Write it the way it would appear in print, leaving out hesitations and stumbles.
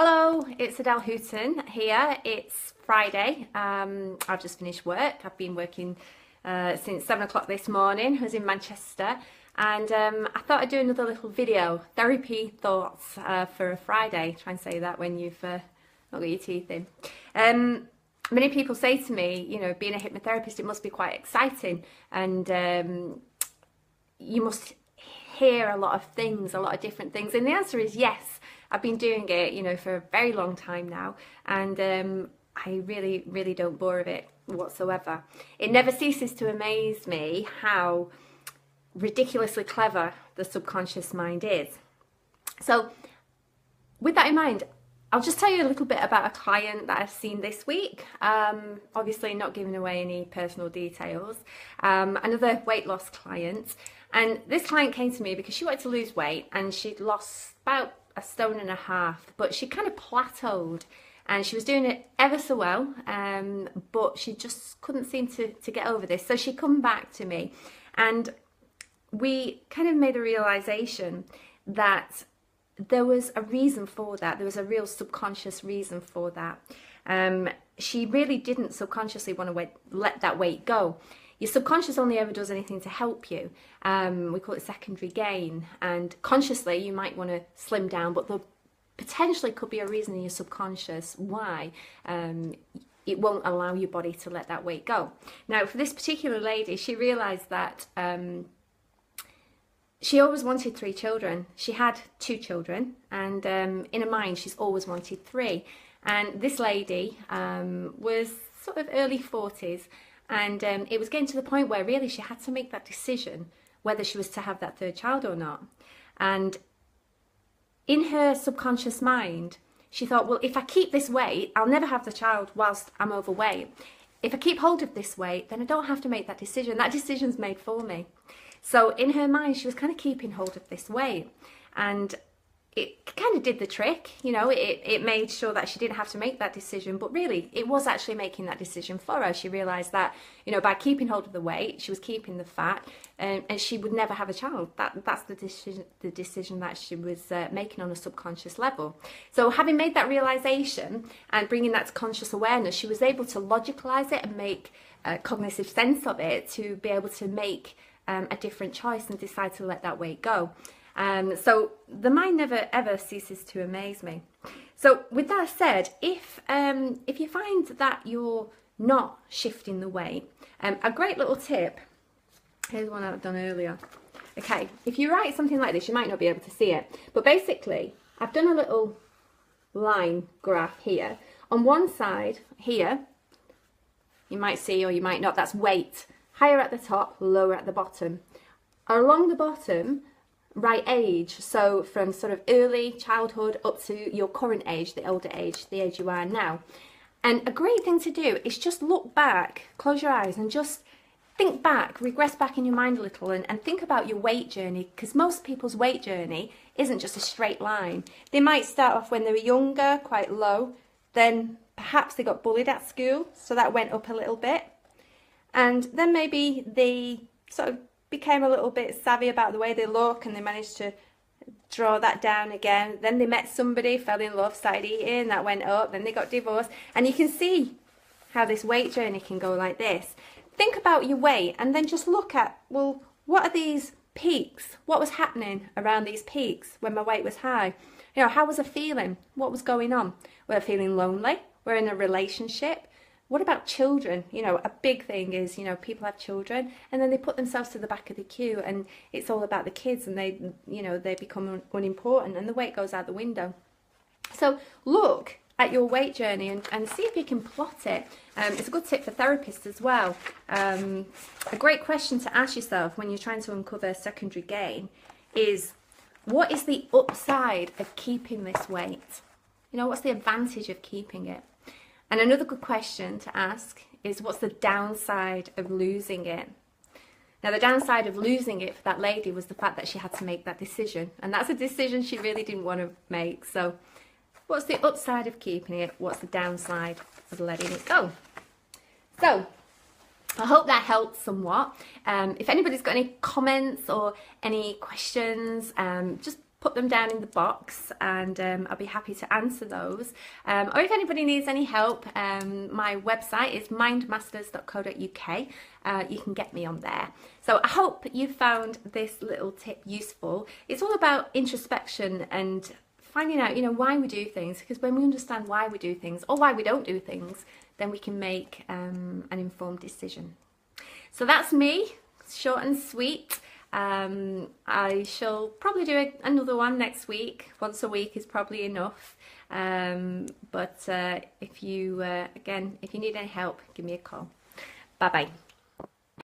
Hello, it's Adele Hooton here. It's Friday. I've just finished work. I've been working since 7 o'clock this morning. I was in Manchester, and I thought I'd do another little video, therapy thoughts for a Friday. Try and say that when you've not got your teeth in. Many people say to me, you know, being a hypnotherapist, it must be quite exciting, and you must hear a lot of things, a lot of different things. And the answer is yes. I've been doing it, you know, for a very long time now, and I really don't bore of it whatsoever. It never ceases to amaze me how ridiculously clever the subconscious mind is. So with that in mind, I'll just tell you a little bit about a client that I've seen this week. Obviously not giving away any personal details. Another weight loss client, and this client came to me because she wanted to lose weight, and she'd lost about 1.5 stone, but she kind of plateaued, and she was doing it ever so well, but she just couldn't seem to get over this. So she come back to me, and we kind of made a realization that there was a reason for that. There was a real subconscious reason for that. She really didn't subconsciously want to let that weight go. Your subconscious only ever does anything to help you. We call it secondary gain. And consciously, you might want to slim down, but there potentially could be a reason in your subconscious why it won't allow your body to let that weight go. Now, for this particular lady, she realised that she always wanted 3 children. She had 2 children, and in her mind, she's always wanted 3. And this lady was sort of early 40s. And it was getting to the point where really she had to make that decision whether she was to have that 3rd child or not. And in her subconscious mind, she thought, well, if I keep this weight, I'll never have the child whilst I'm overweight. If I keep hold of this weight, then I don't have to make that decision. That decision's made for me. So in her mind, she was kind of keeping hold of this weight. And it kind of did the trick, you know, it made sure that she didn't have to make that decision, but really it was actually making that decision for her. She realised that, you know, by keeping hold of the weight, she was keeping the fat, and she would never have a child. That's the decision that she was making on a subconscious level. So having made that realisation and bringing that to conscious awareness, she was able to logicalise it and make cognitive sense of it to be able to make a different choice and decide to let that weight go. So the mind never ever ceases to amaze me. So with that said, if you find that you're not shifting the weight, a great little tip, here's one I've done earlier. Okay, if you write something like this, you might not be able to see it, but basically I've done a little line graph here. On one side here, you might see or you might not, that's weight. Higher at the top, lower at the bottom. Along the bottom, right age, so from sort of early childhood up to your current age, the older age, the age you are now. And a great thing to do is just look back, close your eyes and just think back, regress back in your mind a little and think about your weight journey, because most people's weight journey isn't just a straight line. They might start off when they were younger, quite low, then perhaps they got bullied at school, so that went up a little bit. And then maybe they sort of became a little bit savvy about the way they look, and they managed to draw that down again. Then they met somebody, fell in love, started eating, that went up, then they got divorced. And you can see how this weight journey can go like this. Think about your weight and then just look at, well, what are these peaks? What was happening around these peaks when my weight was high? You know, how was I feeling? What was going on? Were I feeling lonely? Were I in a relationship? What about children? You know, a big thing is, you know, people have children and then they put themselves to the back of the queue, and it's all about the kids, and they, you know, they become unimportant and the weight goes out the window. So look at your weight journey and see if you can plot it. It's a good tip for therapists as well. A great question to ask yourself when you're trying to uncover secondary gain is, what is the upside of keeping this weight? You know, what's the advantage of keeping it? And another good question to ask is, what's the downside of losing it? Now, the downside of losing it for that lady was the fact that she had to make that decision. And that's a decision she really didn't want to make. So what's the upside of keeping it? What's the downside of letting it go? So I hope that helps somewhat. If anybody's got any comments or any questions, just put them down in the box, and I'll be happy to answer those. Or if anybody needs any help, my website is mindmasters.co.uk. You can get me on there. So I hope you found this little tip useful. It's all about introspection and finding out, why we do things, because when we understand why we do things or why we don't do things, then we can make an informed decision. So that's me, short and sweet. I shall probably do another one next week. Once a week is probably enough. But if you need any help, give me a call. Bye bye.